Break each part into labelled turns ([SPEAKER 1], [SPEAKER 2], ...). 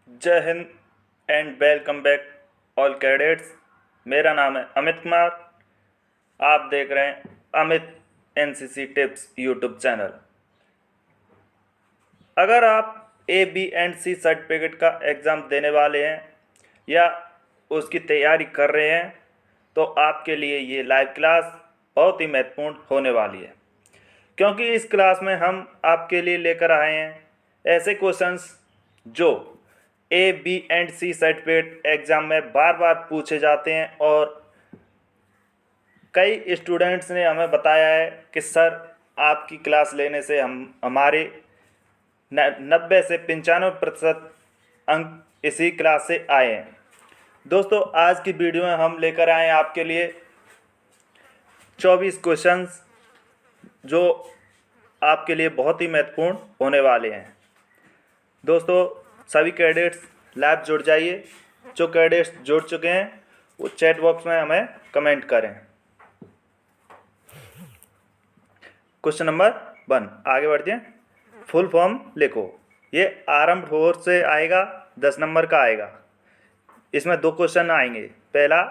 [SPEAKER 1] जय Hind and welcome back all cadets. मेरा नाम है अमित कुमार। आप देख रहे हैं Amit NCC tips YouTube channel. अगर आप A B and C certificate का एग्ज़ाम देने वाले हैं या उसकी तैयारी कर रहे हैं तो आपके लिए ये लाइव क्लास बहुत ही महत्वपूर्ण होने वाली है, क्योंकि इस क्लास में हम आपके लिए लेकर आए हैं ऐसे क्वेश्चंस जो A B and C certificate exam में बार बार पूछे जाते हैं। और कई स्टूडेंट्स ने हमें बताया है कि सर आपकी क्लास लेने से हमारे 90 से 95% अंक इसी क्लास से आए हैं। दोस्तों, आज की वीडियो में हम लेकर आए हैं आपके लिए 24 क्वेश्चंस जो आपके लिए बहुत ही महत्वपूर्ण होने वाले हैं। दोस्तों, सभी कैडेट्स लाइव जुड़ जाइए। जो कैडेट्स जुड़ चुके हैं वो चैट बॉक्स में हमें कमेंट करें। क्वेश्चन नंबर 1, आगे बढ़ते हैं। फुल फॉर्म लिखो। ये आर्म्ड फोर्स से आएगा, 10 नंबर का आएगा। इसमें 2 क्वेश्चन आएंगे। पहला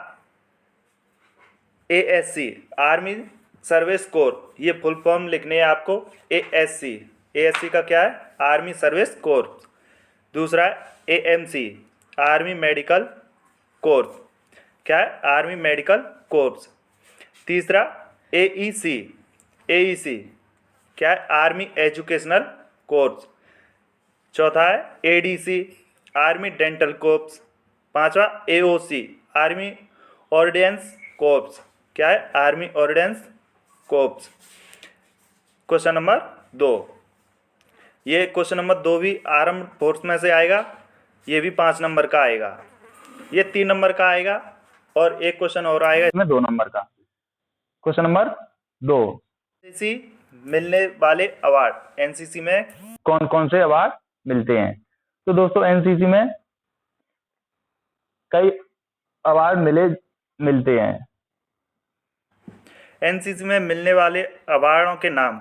[SPEAKER 1] ASC आर्मी सर्विस कोर, ये फुल फॉर्म लिखनी है आपको। ASC का क्या है? Army service corps. दूसरा AMC आर्मी मेडिकल कोर्स, क्या है? Army medical course. तीसरा AEC क्या है? Army educational course. चौथा है ADC आर्मी डेंटल कोर्प्स। पांचवा AOC आर्मी ऑर्डिनेंस कोर्प्स, क्या है? Army ordinance corpse. Question number 2, ये क्वेश्चन नंबर 2 भी आर्म्ड फोर्स में से आएगा। ये भी 5 नंबर का आएगा। ये 3 नंबर का आएगा और एक क्वेश्चन और आएगा
[SPEAKER 2] इसमें 2 नंबर का। क्वेश्चन नंबर 2,
[SPEAKER 1] एनसीसी मिलने वाले अवार्ड। एनसीसी में
[SPEAKER 2] कौन कौन से अवार्ड मिलते हैं? तो दोस्तों, एनसीसी में कई अवार्ड मिलते हैं।
[SPEAKER 1] एनसीसी में मिलने वाले अवार्डों के नाम,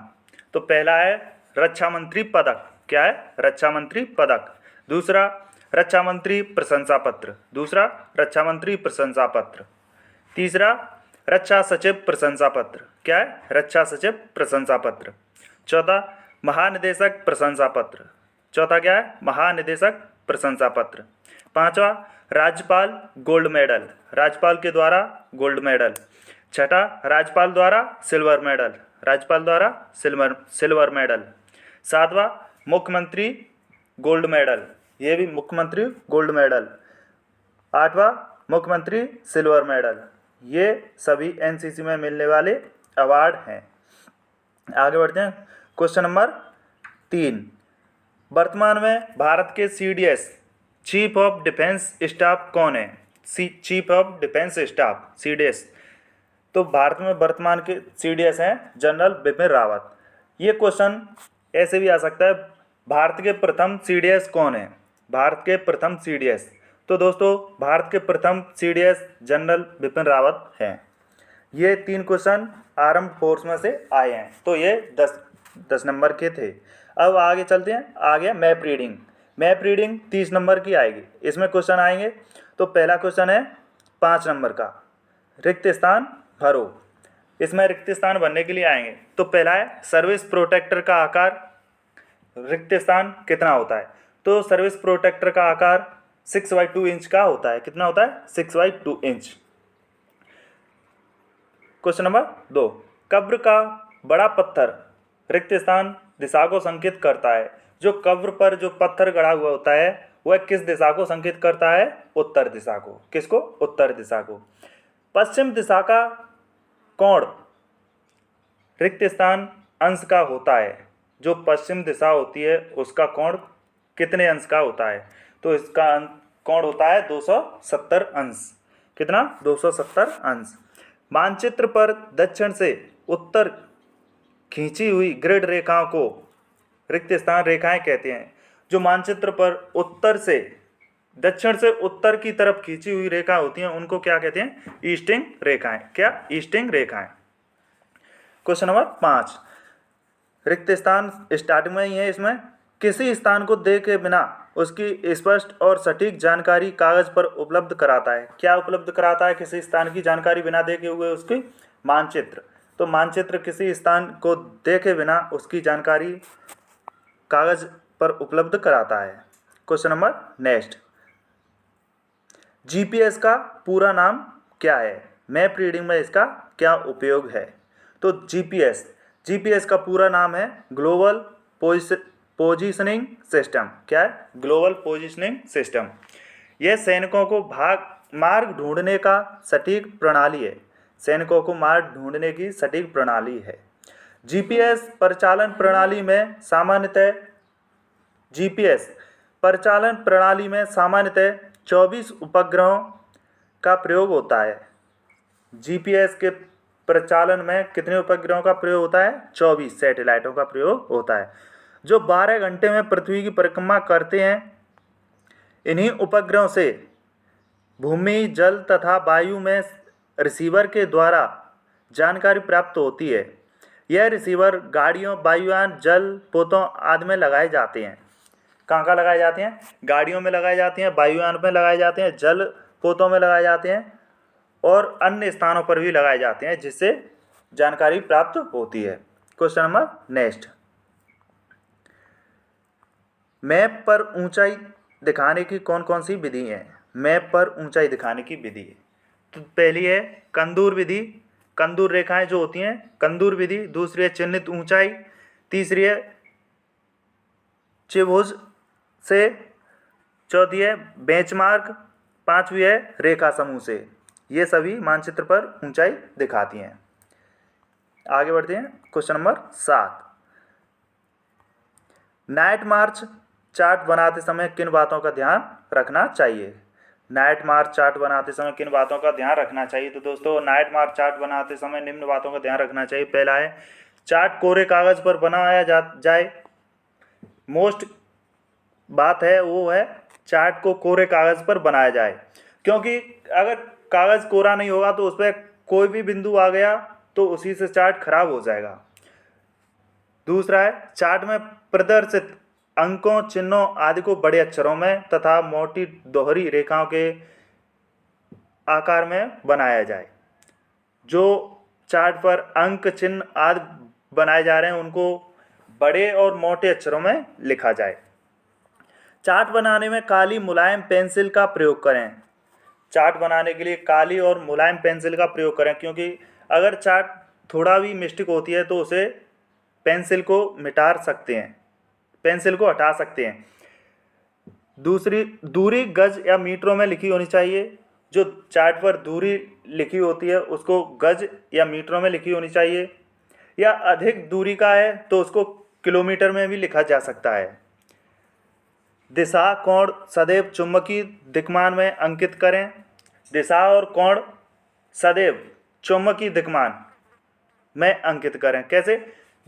[SPEAKER 1] तो पहला है रक्षा मंत्री पदक, क्या है? रक्षा मंत्री पदक। दूसरा रक्षा मंत्री प्रशंसा पत्र। दूसरा रक्षा मंत्री प्रशंसा पत्र। तीसरा रक्षा सचिव प्रशंसा पत्र, क्या है? रक्षा सचिव प्रशंसा पत्र। चौथा महानिदेशक प्रशंसा पत्र। चौथा क्या है? महानिदेशक प्रशंसा पत्र। पांचवा राज्यपाल गोल्ड मेडल, राज्यपाल के द्वारा गोल्ड मेडल। छठा राज्यपाल द्वारा सिल्वर मेडल, राज्यपाल द्वारा सिल्वर मेडल। सातवां मुख्यमंत्री गोल्ड मेडल, ये भी मुख्यमंत्री गोल्ड मेडल। आठवां मुख्यमंत्री सिल्वर मेडल। ये सभी एनसीसी में मिलने वाले अवार्ड हैं। आगे बढ़ते हैं। क्वेश्चन नंबर 3, वर्तमान में भारत के CDS chief of defence staff कौन है? Chief of defence staff CDS, तो भारत में वर्तमान के CDS हैं जनरल बिपिन रावत। ये क्वेश्चन ऐसे भी आ सकता है, भारत के प्रथम CDS कौन है? भारत के प्रथम CDS, तो दोस्तों भारत के प्रथम CDS जनरल बिपिन रावत हैं। ये 3 क्वेश्चन आर्म्ड फोर्स में से आए हैं, तो ये 10 नंबर के थे। अब आगे चलते हैं। आगे map reading. Map reading 30 number की आएगी। इसमें क्वेश्चन आएंगे। तो पहला क्वेश्चन है 5 नंबर का, रिक्त स्थान भरो। इसमें रिक्त स्थान भरने के लिए आएंगे। तो पहला है सर्विस प्रोटेक्टर का आकार, रिक्त स्थान कितना होता है? तो सर्विस प्रोटेक्टर का आकार 6/2 इंच का होता है। कितना होता है? 6/2 इंच। क्वेश्चन नंबर 2, कब्र का बड़ा पत्थर रिक्त स्थान दिशा को संकेत करता है। जो कब्र पर जो पत्थर गड़ा हुआ होता है वह किस दिशा को संकेत करता है? उत्तर दिशा को। किसको? उत्तर दिशा को। पश्चिम दिशा का कोण रिक्त स्थान अंश का होता है। जो पश्चिम दिशा होती है उसका कोण कितने अंश का होता है? तो इसका कोण होता है 270 अंश। कितना? 270 अंश। मानचित्र पर दक्षिण से उत्तर खींची हुई ग्रिड रेखाओं को रिक्त स्थान रेखाएं कहते हैं। जो मानचित्र पर उत्तर से दक्षिण से उत्तर की तरफ खींची हुई रेखा होती हैं उनको क्या कहते हैं? ईस्टिंग रेखाएं। क्या? ईस्टिंग रेखाएं। क्वेश्चन नंबर 5, रिक्त स्थान स्टार्टिंग में ही है। इसमें किसी स्थान को देखे बिना उसकी स्पष्ट और सटीक जानकारी कागज पर उपलब्ध कराता है। क्या उपलब्ध कराता है किसी स्थान की जानकारी बिना देखे हुए? उसकी मानचित्र। तो मानचित्र किसी स्थान को देखे बिना उसकी जानकारी कागज पर उपलब्ध कराता है। क्वेश्चन नंबर नेक्स्ट, जीपीएस का पूरा नाम क्या है? मैप रीडिंग में इसका क्या उपयोग है? तो जीपीएस का पूरा नाम है ग्लोबल पोजिशनिंग सिस्टम। क्या है? Global positioning system. यह सैनिकों को मार्ग ढूंढने का सटीक प्रणाली है। सैनिकों को मार्ग ढूंढने की सटीक प्रणाली है। जीपीएस परिचालन प्रणाली में सामान्यतः 24 उपग्रहों का प्रयोग होता है। जीपीएस के प्रचालन में कितने उपग्रहों का प्रयोग होता है? 24 सैटेलाइटों का प्रयोग होता है, जो 12 घंटे में पृथ्वी की परिक्रमा करते हैं। इन्हीं उपग्रहों से भूमि, जल तथा वायु में रिसीवर के द्वारा जानकारी प्राप्त होती है। यह रिसीवर गाड़ियों, वायुयान, जल पोतों आदि में लगाए जाते हैं। कहाँ लगाए जाते हैं? गाड़ियों में लगाए जाते हैं, वायुयान में लगाए जाते हैं, जल पोतों में लगाए जाते हैं और अन्य स्थानों पर भी लगाए जाते हैं, जिससे जानकारी प्राप्त होती है। क्वेश्चन नंबर नेक्स्ट, मैप पर ऊंचाई दिखाने की कौन कौन सी विधि है? मैप पर ऊंचाई दिखाने की विधि। तो पहली है कंदूर विधि, कंदूर रेखाएं जो होती हैं, कंदूर विधि। दूसरी है चिन्हित ऊंचाई। तीसरी है त्रिभुज से। चौथी है बेंचमार्क। पांचवी है रेखा समूह से। ये सभी मानचित्र पर ऊंचाई दिखाती हैं। आगे बढ़ते हैं। क्वेश्चन नंबर 7, नाइट मार्च चार्ट बनाते समय किन बातों का ध्यान रखना चाहिए? नाइट मार्च चार्ट बनाते समय किन बातों का ध्यान रखना चाहिए? तो दोस्तों, नाइट मार्च चार्ट बनाते समय निम्न बातों का ध्यान रखना चाहिए। पहला है चार्ट कोरे कागज पर बनाया जाए। मोस्ट बात है वो है चार्ट को कोरे कागज पर बनाया जाए, क्योंकि अगर कागज कोरा नहीं होगा तो उस पर कोई भी बिंदु आ गया तो उसी से चार्ट खराब हो जाएगा। दूसरा है चार्ट में प्रदर्शित अंकों, चिन्हों आदि को बड़े अक्षरों में तथा मोटी दोहरी रेखाओं के आकार में बनाया जाए। जो चार्ट पर अंक, चिन्ह आदि बनाए जा रहे हैं उनको बड़े और मोटे अक्षरों में लिखा जाए। चार्ट बनाने में काली मुलायम पेंसिल का प्रयोग करें। चार्ट बनाने के लिए काली और मुलायम पेंसिल का प्रयोग करें, क्योंकि अगर चार्ट थोड़ा भी मिस्टेक होती है तो उसे पेंसिल को मिटा सकते हैं, पेंसिल को हटा सकते हैं। दूसरी, दूरी गज या मीटरों में लिखी होनी चाहिए। जो चार्ट पर दूरी लिखी होती है उसको गज या मीटरों में लिखी होनी चाहिए, या अधिक दूरी का है तो उसको किलोमीटर में भी लिखा जा सकता है। दिशा कोण सदैव चुंबकीय दिक्मान में अंकित करें। दिशा और कोण सदैव चुंबकीय दिक्मान में अंकित करें। कैसे?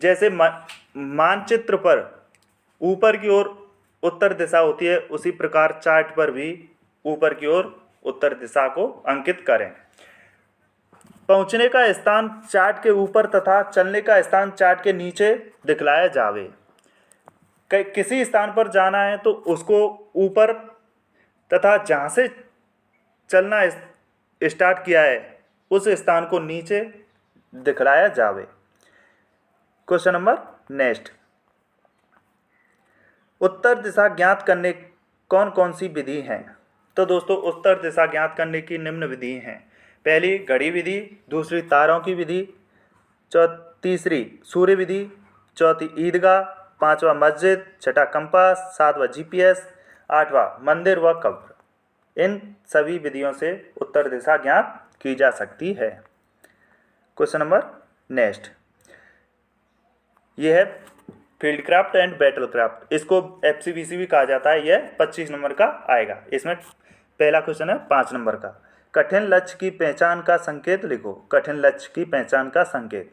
[SPEAKER 1] जैसे मानचित्र पर ऊपर की ओर उत्तर दिशा होती है, उसी प्रकार चार्ट पर भी ऊपर की ओर उत्तर दिशा को अंकित करें। पहुंचने का स्थान चार्ट के ऊपर तथा चलने का स्थान चार्ट के नीचे दिखलाया जावे। किसी स्थान पर जाना है तो उसको ऊपर तथा जहाँ से चलना स्टार्ट किया है उस स्थान को नीचे दिखलाया जावे। क्वेश्चन नंबर नेक्स्ट, उत्तर दिशा ज्ञात करने कौन कौन सी विधि हैं? तो दोस्तों, उत्तर दिशा ज्ञात करने की निम्न विधि हैं। पहली घड़ी विधि, दूसरी तारों की विधि, तीसरी सूर्य विधि, चौथी ईदगाह, पांचवा मस्जिद, छठा कंपास, सातवां जीपीएस, आठवां मंदिर व कब्र। इन सभी विधियों से उत्तर दिशा ज्ञात की जा सकती है। क्वेश्चन नंबर नेक्स्ट, यह है field craft and battle craft. इसको एफसीबीसी भी कहा जाता है। यह 25 नंबर का आएगा। इसमें पहला क्वेश्चन है 5 नंबर का, कठिन लक्ष्य की पहचान का संकेत लिखो। कठिन लक्ष्य की पहचान का संकेत।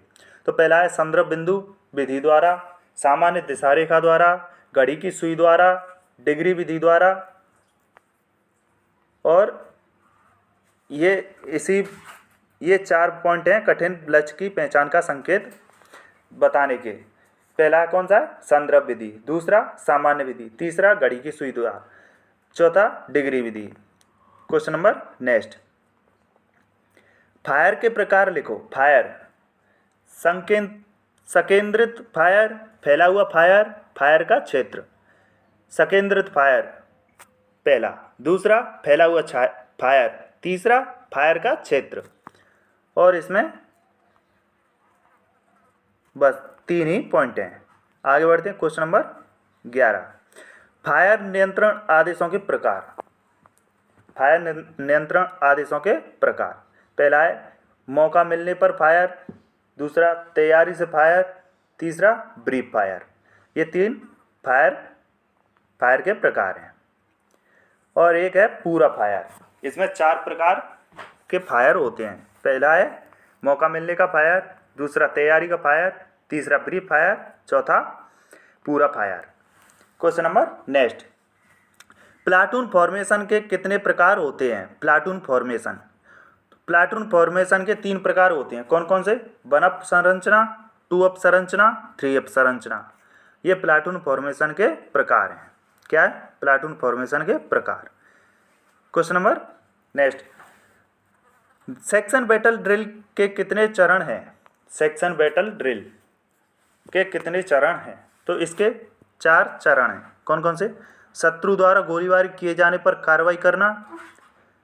[SPEAKER 1] तो पहला है संदर्भ बिंदु विधि द्वारा, सामान्य दिशा रेखा द्वारा, घड़ी की सुई द्वारा, डिग्री विधि द्वारा, और ये 4 पॉइंट हैं कठिन लक्ष्य की पहचान का संकेत बताने के। पहला कौन सा है? संदर्भ विधि। दूसरा सामान्य विधि। तीसरा घड़ी की सुई द्वारा। चौथा डिग्री विधि। क्वेश्चन नंबर नेक्स्ट, फायर के प्रकार लिखो। फायर, संकेंद्रित फायर, फैला हुआ फायर, फायर का क्षेत्र। संकेंद्रित फायर पहला, दूसरा फैला हुआ फायर, तीसरा फायर का क्षेत्र। और इसमें बस 3 ही पॉइंट हैं। आगे बढ़ते हैं क्वेश्चन नंबर 11, फायर नियंत्रण आदेशों के प्रकार। फायर नियंत्रण आदेशों के प्रकार, पहला है मौका मिलने पर फायर, दूसरा तैयारी से फायर, तीसरा ब्रीफ फायर। ये 3 फायर के प्रकार हैं। और एक है पूरा फायर। इसमें 4 प्रकार के फायर होते हैं। पहला है मौका मिलने का फायर, दूसरा तैयारी का फायर, तीसरा ब्रीफ फायर, चौथा पूरा fire. Question number next, platoon formation के कितने प्रकार होते हैं? प्लाटून फॉर्मेशन के 3 प्रकार होते हैं। कौन कौन से? 1 अप संरचना, 2 अप संरचना, 3 अप संरचना। ये प्लाटून फॉर्मेशन के प्रकार हैं। क्या है? प्लाटून फॉर्मेशन के प्रकार। Question number next, section battle drill के कितने चरण हैं? सेक्शन बैटल ड्रिल के कितने चरण हैं? तो इसके 4 चरण हैं। कौन कौन से? शत्रु द्वारा गोलीबारी किए जाने पर कार्रवाई करना,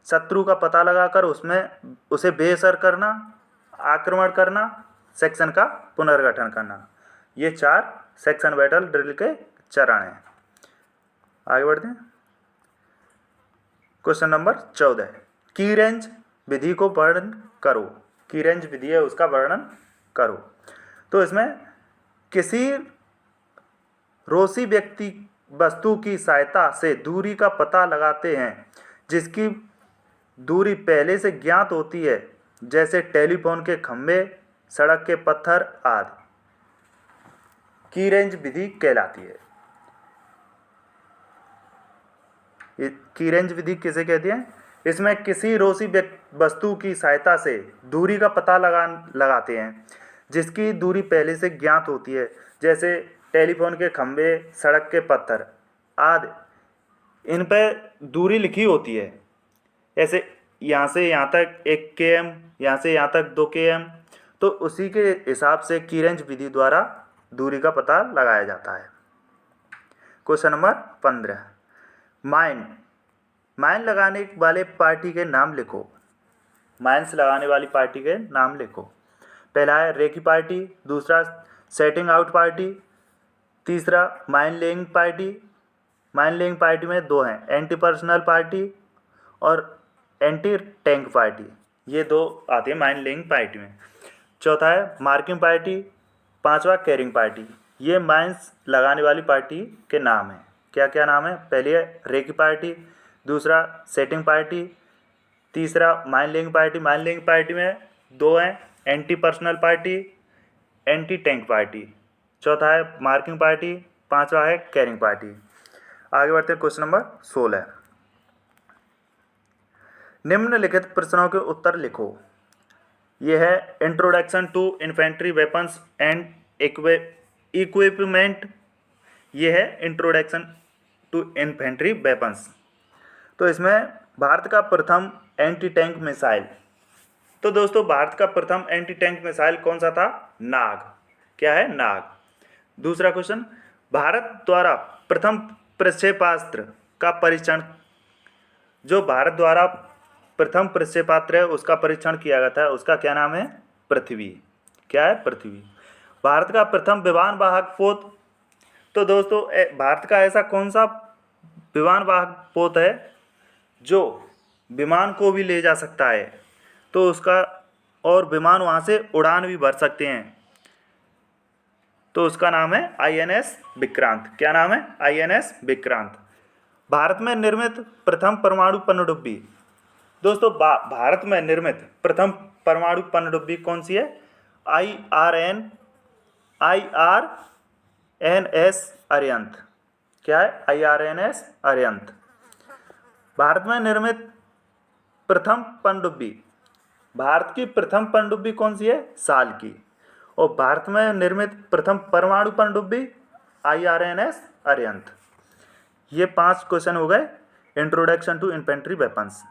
[SPEAKER 1] शत्रु का पता लगाकर उसे बेअसर करना, आक्रमण करना, सेक्शन का पुनर्गठन करना। ये 4 सेक्शन बैटल ड्रिल के चरण हैं। आगे बढ़ते हैं क्वेश्चन नंबर 14, की रेंज विधि को वर्णन करो। की रेंज विधि है उसका वर्णन करो। तो इसमें किसी रोसी व्यक्ति वस्तु की सहायता से दूरी का पता लगाते हैं जिसकी दूरी पहले से ज्ञात होती है, जैसे टेलीफोन के खंभे, सड़क के पत्थर आदि, की रेंज विधि कहलाती है। की रेंज विधि किसे कहती है? इसमें किसी रोसी वस्तु की सहायता से दूरी का पता लगाते हैं जिसकी दूरी पहले से ज्ञात होती है, जैसे टेलीफोन के खंभे, सड़क के पत्थर आदि। इन पर दूरी लिखी होती है, ऐसे यहाँ से यहाँ तक 1 km, यहाँ से यहाँ तक 2 km। तो उसी के हिसाब से की रेंज विधि द्वारा दूरी का पता लगाया जाता है। क्वेश्चन नंबर 15, माइन लगाने वाले पार्टी के नाम लिखो। माइन्स लगाने वाली पार्टी के नाम लिखो। पहला है रेकी पार्टी, दूसरा सेटिंग आउट पार्टी, तीसरा mine laying party. Mine laying party में 2 हैं, एंटी पर्सनल पार्टी और एंटी टैंक पार्टी। ये 2 आती है माइन लेइंग पार्टी में। चौथा है मार्किंग पार्टी, पांचवा कैरिंग पार्टी। ये माइन्स लगाने वाली पार्टी के नाम हैं। क्या क्या नाम है? पहली है रेकी पार्टी, दूसरा सेटिंग पार्टी, तीसरा mine laying party. Mine laying party में 2 हैं, anti personal party, anti tank party. चौथा है मार्किंग पार्टी, पांचवा है कैरिंग पार्टी। आगे बढ़ते हैं क्वेश्चन नंबर 16, निम्नलिखित प्रश्नों के उत्तर लिखो। यह है introduction to infantry weapons and equipment. ये है इंट्रोडक्शन टू इन्फेंट्री वेपन्स। तो इसमें भारत का प्रथम एंटी टैंक मिसाइल। तो दोस्तों भारत का प्रथम एंटी टैंक मिसाइल कौन सा था? नाग। क्या है? नाग। दूसरा क्वेश्चन, भारत द्वारा प्रथम प्रक्षेपास्त्र का परीक्षण, जो भारत द्वारा प्रथम प्रक्षेपास्त्र है उसका परीक्षण किया गया था, उसका क्या नाम है? पृथ्वी। क्या है? पृथ्वी। भारत का प्रथम विमान वाहक पोत। तो दोस्तों भारत का ऐसा कौन सा विमान वाहक पोत है जो विमान को भी ले जा सकता है, तो उसका, और विमान वहाँ से उड़ान भी भर सकते हैं, तो उसका नाम है INS विक्रांत। क्या नाम है? INS विक्रांत। भारत में निर्मित प्रथम परमाणु पनडुब्बी। दोस्तों भारत में निर्मित प्रथम परमाणु पनडुब्बी कौन सी है? IRNS अरिहंत। क्या है? IRNS अरिहंत। भारत में निर्मित प्रथम पनडुब्बी, भारत की प्रथम पनडुब्बी कौन सी है? साल की। और भारत में निर्मित प्रथम परमाणु पनडुब्बी IRNS अरिहंत। ये 5 क्वेश्चन हो गए इंट्रोडक्शन टू इन्फेंट्री वेपन्स।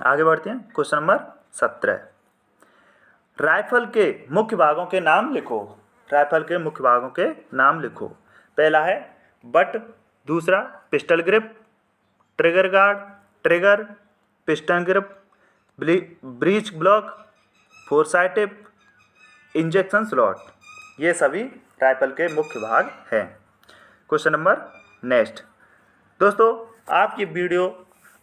[SPEAKER 1] आगे बढ़ते हैं क्वेश्चन नंबर 17। राइफल के मुख्य भागों के नाम लिखो। राइफल के मुख्य भागों के नाम लिखो। पहला है बट, दूसरा pistol grip, trigger guard, trigger, piston grip, breach block, foresight tip, injection slot. ये सभी राइफल के मुख्य भाग हैं। Question number next. दोस्तों आप ये video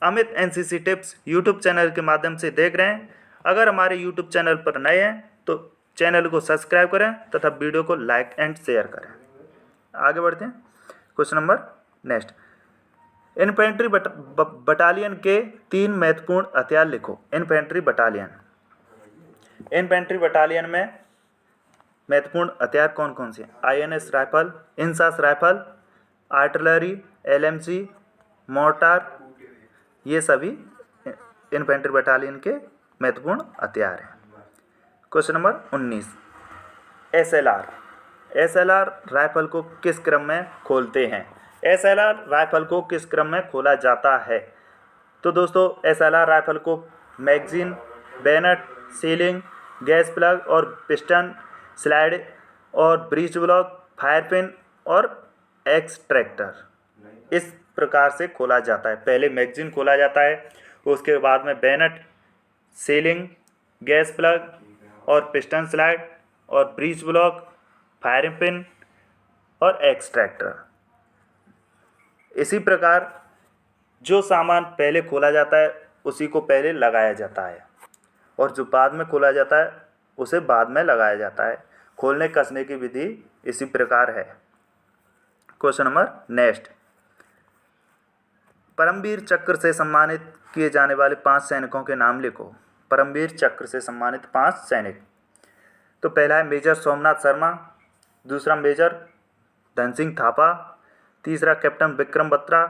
[SPEAKER 1] Amit NCC tips YouTube channel के माध्यम से देख रहे हैं। अगर हमारे यूट्यूब चैनल पर नए हैं तो चैनल को सब्सक्राइब करें तथा वीडियो को लाइक एंड शेयर करें। आगे बढ़ते हैं question number next. Infantry battalion के 3 महत्वपूर्ण हथियार लिखो। इन्फेंट्री बटालियन में महत्वपूर्ण हथियार कौन कौन से हैं? INS rifle, INSAS rifle, artillery, LMG, mortar, ये सभी इन्फेंट्री बटालियन के महत्वपूर्ण हथियार हैं। Question number 19। SLR राइफल को किस क्रम में खोलते हैं? SLR राइफल को किस क्रम में खोला जाता है? तो दोस्तों SLR राइफल को magazine, Bennet, ceiling, gas plug और पिस्टन, स्लाइड और ब्रीच ब्लॉक, फायर पिन और एक्सट्रैक्टर इस प्रकार से खोला जाता है। पहले मैगजीन खोला जाता है, उसके बाद में बैनट, सीलिंग, गैस प्लग और पिस्टन स्लाइड और ब्रीच ब्लॉक, फायरिंग पिन और एक्सट्रैक्टर। इसी प्रकार जो सामान पहले खोला जाता है उसी को पहले लगाया जाता है और जो बाद में खोला जाता है उसे बाद में लगाया जाता है। खोलने कसने की विधि इसी प्रकार है। Question number next. परमवीर चक्र से सम्मानित किए जाने वाले 5 सैनिकों के नाम लिखो। परमवीर चक्र से सम्मानित 5 सैनिक। तो पहला है मेजर सोमनाथ शर्मा, दूसरा मेजर धन सिंह थापा, तीसरा कैप्टन विक्रम बत्रा,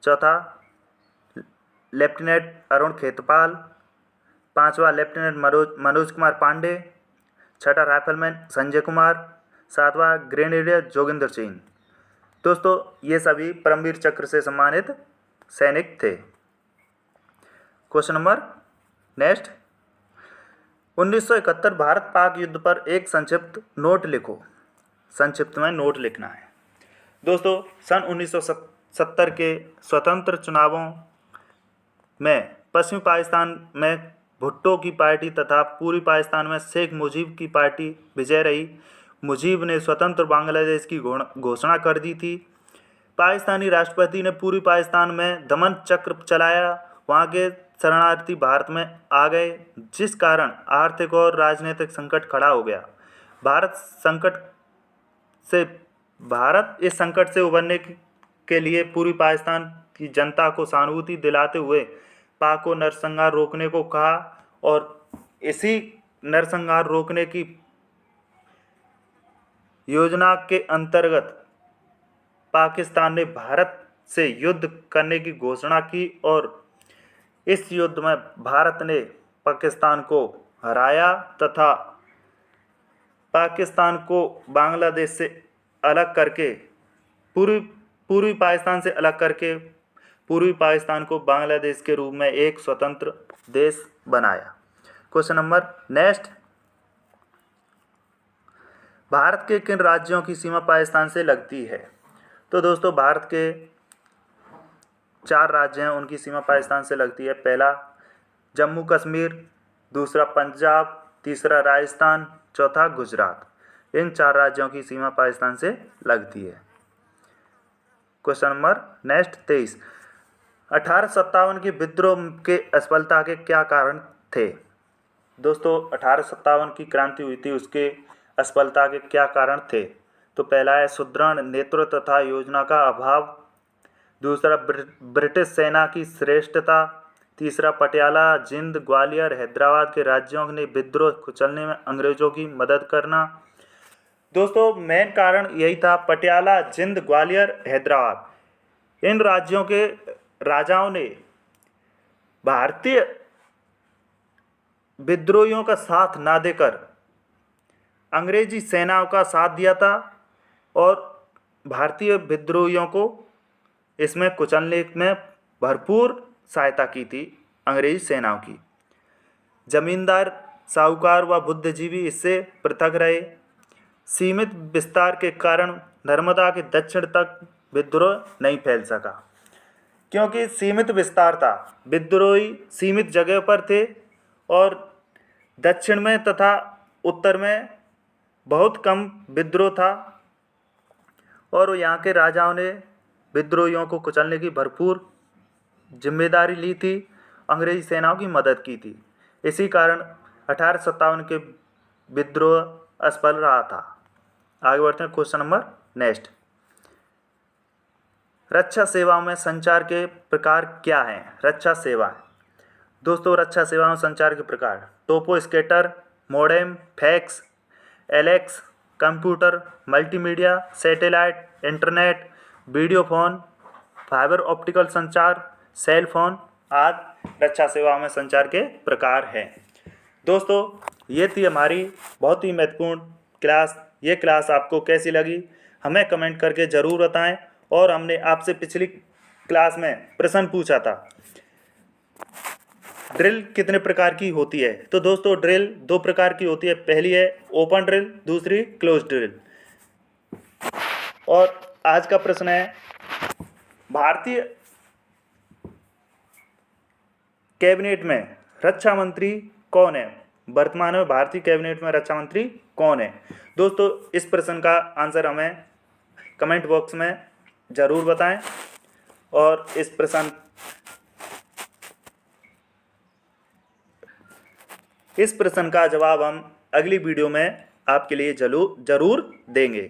[SPEAKER 1] चौथा लेफ्टिनेंट अरुण खेतपाल, पांचवा लेफ्टिनेंट मनोज कुमार पांडे, छठा राइफलमैन संजय कुमार, सातवां ग्रेनेडियर जोगिंदर सिंह। दोस्तों ये सभी परमवीर चक्र से सम्मानित सैनिक थे। Question number next. 1971 Bharat Pak युद्ध पर एक संक्षिप्त नोट लिखो। संक्षिप्त में नोट लिखना है। दोस्तों सन 1970 के स्वतंत्र चुनावों में पश्चिमी पाकिस्तान में भुट्टो की पार्टी तथा पूर्वी पाकिस्तान में शेख मुजीब की पार्टी विजय रही। मुजीब ने स्वतंत्र बांग्लादेश की घोषणा कर दी थी। पाकिस्तानी राष्ट्रपति ने पूर्वी पाकिस्तान में दमन चक्र चलाया। वहाँ के शरणार्थी भारत में आ गए, जिस कारण आर्थिक और राजनीतिक संकट खड़ा हो गया। भारत इस संकट से उबरने के लिए पूर्वी पाकिस्तान की जनता को सहानुभूति दिलाते हुए पाक को नरसंहार रोकने को कहा और इसी नरसंहार रोकने की योजना के अंतर्गत पाकिस्तान ने भारत से युद्ध करने की घोषणा की और इस युद्ध में भारत ने पाकिस्तान को हराया तथा पाकिस्तान को बांग्लादेश से अलग करके पूर्वी पाकिस्तान से अलग करके पूर्वी पाकिस्तान को बांग्लादेश के रूप में एक स्वतंत्र देश बनाया। Question number next. भारत के किन राज्यों की सीमा पाकिस्तान से लगती है? तो दोस्तों भारत के 4 राज्य हैं, उनकी सीमा पाकिस्तान से लगती है। पहला जम्मू कश्मीर, दूसरा पंजाब, तीसरा राजस्थान, चौथा गुजरात। इन 4 राज्यों की सीमा पाकिस्तान से लगती है। Question number next 23। 1857 के विद्रोह के असफलता के क्या कारण थे? दोस्तों 1857 की क्रांति हुई थी, उसके असफलता के क्या कारण थे? तो पहला है सुदृढ़ नेतृत्व तथा योजना का अभाव, दूसरा ब्रिटिश सेना की श्रेष्ठता, तीसरा पटियाला, जिंद, ग्वालियर, हैदराबाद के राज्यों ने विद्रोह कुचलने में अंग्रेजों की मदद करना। दोस्तों मेन कारण यही था, पटियाला, जिंद, ग्वालियर, हैदराबाद। इन राज्यों के राजाओं ने भारतीय विद्रोहियों का साथ ना देकर अंग्रेजी सेनाओं का साथ दिया था और भारतीय विद्रोहियों को इसमें कुचलने में भरपूर सहायता की थी अंग्रेजी सेनाओं की। जमींदार, साहूकार व बुद्धिजीवी इससे पृथक रहे। सीमित विस्तार के कारण नर्मदा के दक्षिण तक विद्रोह नहीं फैल सका, क्योंकि सीमित विस्तार था। विद्रोही सीमित जगह पर थे और दक्षिण में तथा उत्तर में बहुत कम विद्रोह था और यहाँ के राजाओं ने विद्रोहियों को कुचलने की भरपूर जिम्मेदारी ली थी, अंग्रेजी सेनाओं की मदद की थी। इसी कारण 1857 के विद्रोह असफल रहा था। आगे बढ़ते हैं क्वेश्चन नंबर नेक्स्ट। रक्षा सेवाओं में संचार के प्रकार क्या हैं? रक्षा सेवा दोस्तों, रक्षा सेवाओं में संचार के प्रकार: टोपो स्केटर, मोडेम, फैक्स, एलेक्स, computer, multimedia, satellite, internet, video phone, fibre optical संचार, सेल फोन आदि रक्षा सेवाओं में संचार के प्रकार हैं। दोस्तों, ये थी हमारी बहुत ही महत्वपूर्ण क्लास। ये क्लास आपको कैसी लगी हमें कमेंट करके ज़रूर बताएं। और हमने आपसे पिछली क्लास में प्रश्न पूछा था, ड्रिल कितने प्रकार की होती है? तो दोस्तों, ड्रिल 2 प्रकार की होती है। पहली है ओपन ड्रिल, दूसरी क्लोज ड्रिल। और आज का प्रश्न है, भारतीय कैबिनेट में रक्षा मंत्री कौन है? वर्तमान में भारतीय कैबिनेट में रक्षा मंत्री कौन है? दोस्तों, इस प्रश्न का आंसर हमें कमेंट बॉक्स में ज़रूर बताएं और इस प्रश्न का जवाब हम अगली वीडियो में आपके लिए ज़रूर देंगे।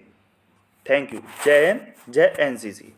[SPEAKER 1] Thank you. जय हिंद, जय एनसीसी।